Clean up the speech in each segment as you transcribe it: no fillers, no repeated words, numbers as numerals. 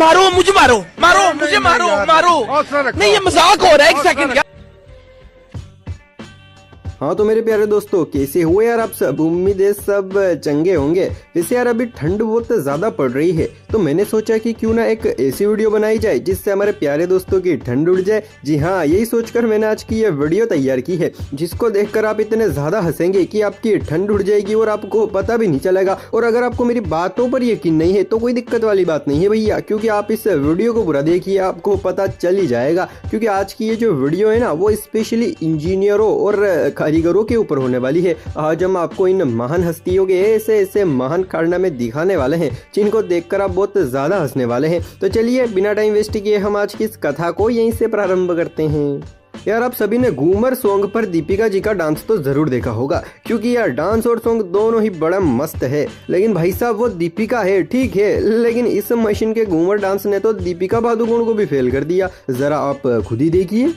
मारो मुझे, मारो मारो मुझे, मारो मारो। नहीं ये मजाक हो रहा है, एक सेकंड। हाँ तो मेरे प्यारे दोस्तों, कैसे हुए यार आप सब? उम्मीद है सब चंगे होंगे। वैसे यार अभी ठंड बहुत ज्यादा पड़ रही है, तो मैंने सोचा कि क्यों ना एक ऐसी वीडियो बनाई जाए जिससे हमारे प्यारे दोस्तों की ठंड उड़ जाए। जी हाँ, यही सोचकर मैंने आज की ये वीडियो तैयार की है, जिसको देखकर आप इतने ज्यादा हंसेंगे कि आपकी ठंड उड़ जाएगी और आपको पता भी नहीं चलेगा। और अगर आपको मेरी बातों पर यकीन नहीं है तो कोई दिक्कत वाली बात नहीं है भैया, क्योंकि आप इस वीडियो को पूरा देखिए, आपको पता चल ही जाएगा। क्योंकि आज की ये जो वीडियो है ना, वो स्पेशली इंजीनियरों और कारीगरों के ऊपर होने वाली है। आज हम आपको इन महान हस्तियों के ऐसे ऐसे महान कारनामे दिखाने वाले हैं जिनको देखकर आप बहुत ज्यादा हंसने वाले हैं। तो चलिए बिना टाइम वेस्ट किए हम आज की इस कथा को यहीं से प्रारंभ करते हैं। यार आप सभी ने घूमर सॉन्ग पर दीपिका जी का डांस तो जरूर देखा होगा, क्योंकि यार डांस और सॉन्ग दोनों ही बड़ा मस्त है। लेकिन भाई साहब वो दीपिका है ठीक है, लेकिन इस मशीन के घूमर डांस ने तो दीपिका पादुकोण को भी फेल कर दिया। जरा आप खुद ही देखिए।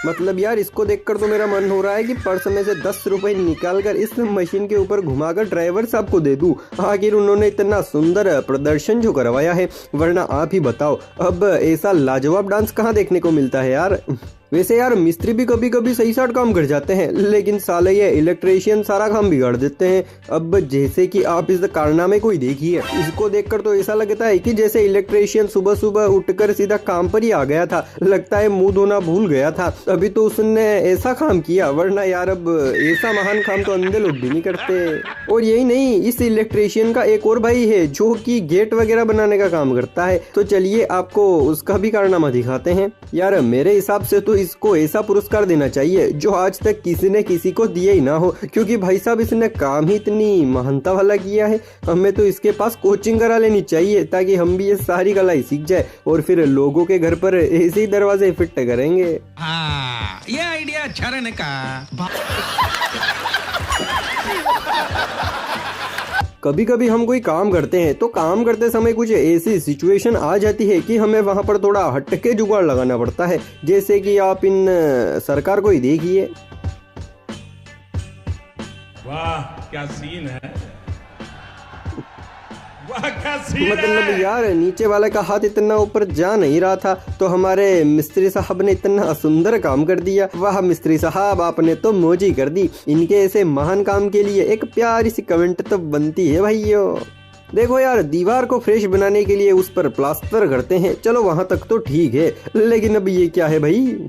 मतलब यार इसको देखकर तो मेरा मन हो रहा है कि पर्स में से 10 रुपए निकालकर इस मशीन के ऊपर घुमाकर ड्राइवर साहब को दे दूं। आखिर उन्होंने इतना सुंदर प्रदर्शन जो करवाया है, वरना आप ही बताओ अब ऐसा लाजवाब डांस कहाँ देखने को मिलता है यार। वैसे यार मिस्त्री भी कभी कभी सही साट काम कर जाते हैं, लेकिन साले ये इलेक्ट्रिशियन सारा काम बिगाड़ देते हैं। अब जैसे कि आप इस कारनामे को ही देखिए, इसको देखकर तो ऐसा लगता है कि जैसे इलेक्ट्रिशियन सुबह सुबह उठकर सीधा काम पर ही आ गया था। लगता है मुंह धोना भूल गया था, तभी तो उसने ऐसा काम किया, वरना यार अब ऐसा महान काम तो अंधे लोग भी नहीं करते। और यही नहीं, इस इलेक्ट्रिशियन का एक और भाई है जो कि गेट वगैरह बनाने का काम करता है। तो चलिए आपको उसका भी कारनामा दिखाते हैं। यार मेरे हिसाब से तो इसको ऐसा पुरस्कार देना चाहिए जो आज तक किसी ने किसी को दिया ही ना हो, क्योंकि भाई साहब इसने काम ही इतनी महानता वाला किया है। हमें तो इसके पास कोचिंग करा लेनी चाहिए, ताकि हम भी ये सारी कला ही सीख जाए और फिर लोगों के घर पर ऐसे ही दरवाजे फिट करेंगे। ये आइडिया अच्छा रहने का। कभी कभी हम कोई काम करते हैं तो काम करते समय कुछ ऐसी सिचुएशन आ जाती है कि हमें वहां पर थोड़ा हटके जुगाड़ लगाना पड़ता है। जैसे कि आप इन सरकार को ही देखिए। वाह क्या सीन है, वाह क्या सीन मतलब है। यार नीचे वाले का हाथ इतना ऊपर जा नहीं रहा था, तो हमारे मिस्त्री साहब ने इतना सुंदर काम कर दिया। वाह मिस्त्री साहब, आपने तो मौज ही कर दी। इनके ऐसे महान काम के लिए एक प्यारी सी कमेंट तो बनती है भाइयों। देखो यार, दीवार को फ्रेश बनाने के लिए उस पर प्लास्टर करते हैं, चलो वहां तक तो ठीक है, लेकिन अब ये क्या है भाई।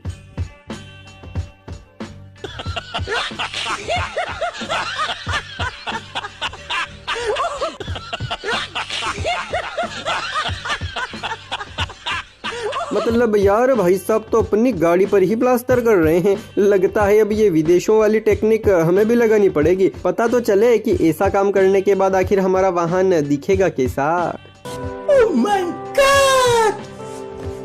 मतलब यार भाई साहब तो अपनी गाड़ी पर ही प्लास्टर कर रहे हैं। लगता है अब ये विदेशों वाली टेक्निक हमें भी लगानी पड़ेगी, पता तो चले कि ऐसा काम करने के बाद आखिर हमारा वाहन दिखेगा कैसा। Oh my God!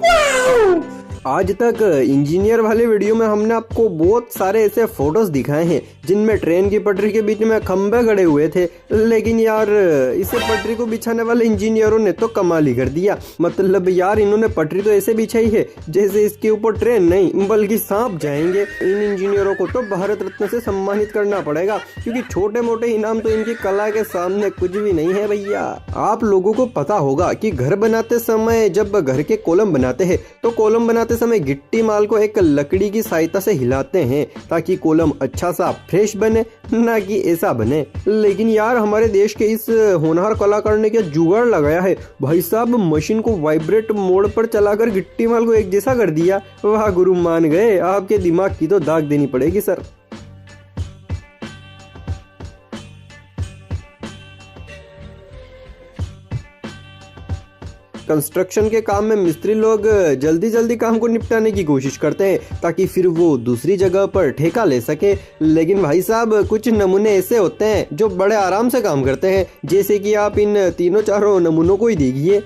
Wow! आज तक इंजीनियर वाले वीडियो में हमने आपको बहुत सारे ऐसे फोटोज दिखाए हैं जिनमें ट्रेन की पटरी के बीच में खंभे गड़े हुए थे, लेकिन यार इसे पटरी को बिछाने वाले इंजीनियरों ने तो कमाल ही कर दिया। मतलब यार इन्होंने पटरी तो ऐसे बिछाई है जैसे इसके ऊपर ट्रेन नहीं बल्कि सांप जाएंगे। इन इंजीनियरों को तो भारत रत्न से सम्मानित करना पड़ेगा, क्योंकि छोटे मोटे इनाम तो इनकी कला के सामने कुछ भी नहीं है भैया। आप लोगों को पता होगा कि घर बनाते समय जब घर के कॉलम बनाते हैं तो कॉलम बनाते समय गिट्टी माल को एक लकड़ी की सहायता से हिलाते हैं ताकि कॉलम अच्छा सा फ्रेश बने, ना कि ऐसा बने। लेकिन यार हमारे देश के इस होनहार कलाकार ने क्या जुगाड़ लगाया है भाई साहब, मशीन को वाइब्रेट मोड पर चलाकर गिट्टी माल को एक जैसा कर दिया। वाह गुरु मान गए, आपके दिमाग की तो दाग देनी पड़ेगी सर। कंस्ट्रक्शन के काम में मिस्त्री लोग जल्दी जल्दी काम को निपटाने की कोशिश करते हैं ताकि फिर वो दूसरी जगह पर ठेका ले सके। लेकिन भाई साहब कुछ नमूने ऐसे होते हैं जो बड़े आराम से काम करते हैं, जैसे कि आप इन तीनों चारों नमूनों को ही देखिए।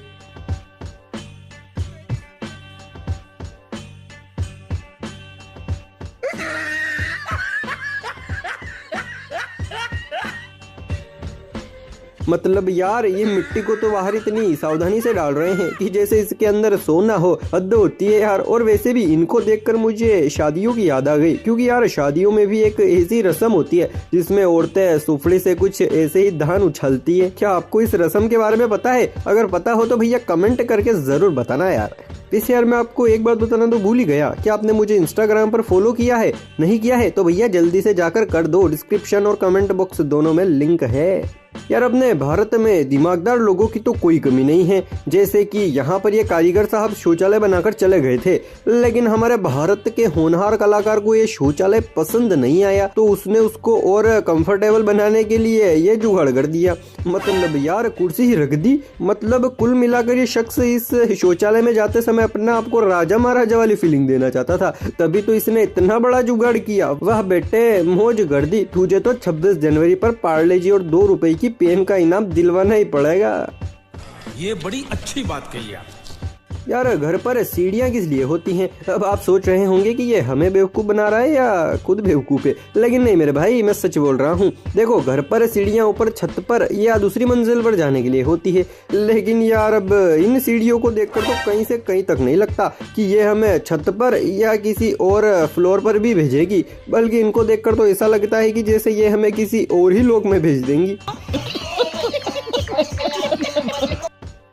मतलब यार ये मिट्टी को तो बाहर इतनी सावधानी से डाल रहे हैं कि जैसे इसके अंदर सोना हो। हद होती है यार। और वैसे भी इनको देखकर मुझे शादियों की याद आ गई, क्योंकि यार शादियों में भी एक ऐसी रस्म होती है जिसमें औरतें सुफड़ी से कुछ ऐसे ही धान उछलती है। क्या आपको इस रस्म के बारे में पता है? अगर पता हो तो भैया कमेंट करके जरूर बताना यार। वैसे यार मैं आपको एक बात बताना तो भूल ही गया कि आपने मुझे इंस्टाग्राम पर फॉलो किया है? नहीं किया है तो भैया जल्दी से जाकर कर दो। डिस्क्रिप्शन और कमेंट बॉक्स दोनों में लिंक है। यार अपने भारत में दिमागदार लोगों की तो कोई कमी नहीं है। जैसे कि यहाँ पर ये कारीगर साहब शौचालय बनाकर चले गए थे, लेकिन हमारे भारत के होनहार कलाकार को ये शौचालय पसंद नहीं आया, तो उसने उसको और कंफर्टेबल बनाने के लिए ये जुगाड़ कर दिया। मतलब यार कुर्सी ही रख दी। मतलब कुल मिलाकर ये शख्स इस शौचालय में जाते समय अपना आपको राजा महाराजा वाली फीलिंग देना चाहता था, तभी तो इसने इतना बड़ा जुगाड़ किया। वाह बेटे मौज कर दी। तुझे तो 26 जनवरी पर पार्ले जी और 2 रुपए की पेन का इनाम दिलवाना ही पड़ेगा। ये बड़ी अच्छी बात कही आप। यार घर पर सीढ़ियाँ किस लिए होती हैं? अब आप सोच रहे होंगे कि ये हमें बेवकूफ़ बना रहा है या खुद बेवकूफ़ है, लेकिन नहीं मेरे भाई, मैं सच बोल रहा हूँ। देखो घर पर सीढ़ियाँ ऊपर छत पर या दूसरी मंजिल पर जाने के लिए होती है, लेकिन यार अब इन सीढ़ियों को देखकर तो कहीं से कहीं तक नहीं लगता कि ये हमें छत पर या किसी और फ्लोर पर भी भेजेगी, बल्कि इनको देखकर तो ऐसा लगता है कि जैसे ये हमें किसी और ही लोक में भेज देंगी।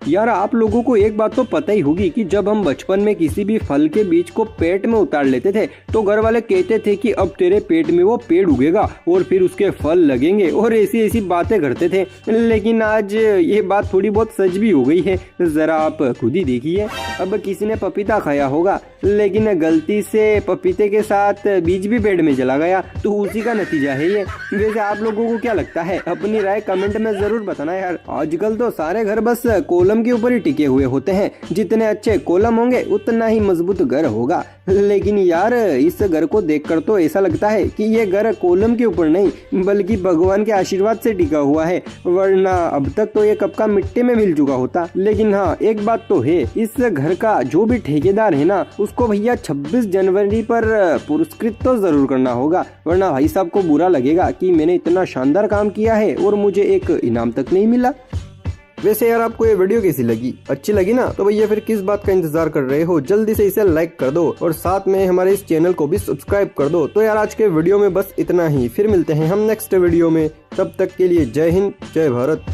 यार आप लोगों को एक बात तो पता ही होगी कि जब हम बचपन में किसी भी फल के बीज को पेट में उतार लेते थे तो घर वाले कहते थे कि अब तेरे पेट में वो पेड़ उगेगा और फिर उसके फल लगेंगे, और ऐसी ऐसी बातें करते थे। लेकिन आज ये बात थोड़ी बहुत सच भी हो गई है। जरा आप खुद ही देखिए। अब किसी ने पपीता खाया होगा, लेकिन गलती से पपीते के साथ बीज भी पेट में चला गया, तो उसी का नतीजा है ये। वैसे आप लोगों को क्या लगता है? अपनी राय कमेंट में जरूर बताना यार। आजकल तो सारे घर बस कॉलम के ऊपर ही टिके हुए होते हैं। जितने अच्छे कॉलम होंगे उतना ही मजबूत घर होगा। लेकिन यार इस घर को देखकर तो ऐसा लगता है कि ये घर कॉलम के ऊपर नहीं बल्कि भगवान के आशीर्वाद से टिका हुआ है, वरना अब तक तो ये कब का मिट्टी में मिल चुका होता। लेकिन हाँ एक बात तो है, इस घर का जो भी ठेकेदार है ना, उसको भैया 26 जनवरी पर पुरस्कृत तो जरूर करना होगा, वरना भाई साहब को बुरा लगेगा कि मैंने इतना शानदार काम किया है और मुझे एक इनाम तक नहीं मिला। वैसे यार आपको ये वीडियो कैसी लगी? अच्छी लगी ना? तो भैया फिर किस बात का इंतजार कर रहे हो? जल्दी से इसे लाइक कर दो और साथ में हमारे इस चैनल को भी सब्सक्राइब कर दो। तो यार आज के वीडियो में बस इतना ही, फिर मिलते हैं हम नेक्स्ट वीडियो में। तब तक के लिए जय हिंद, जय भारत।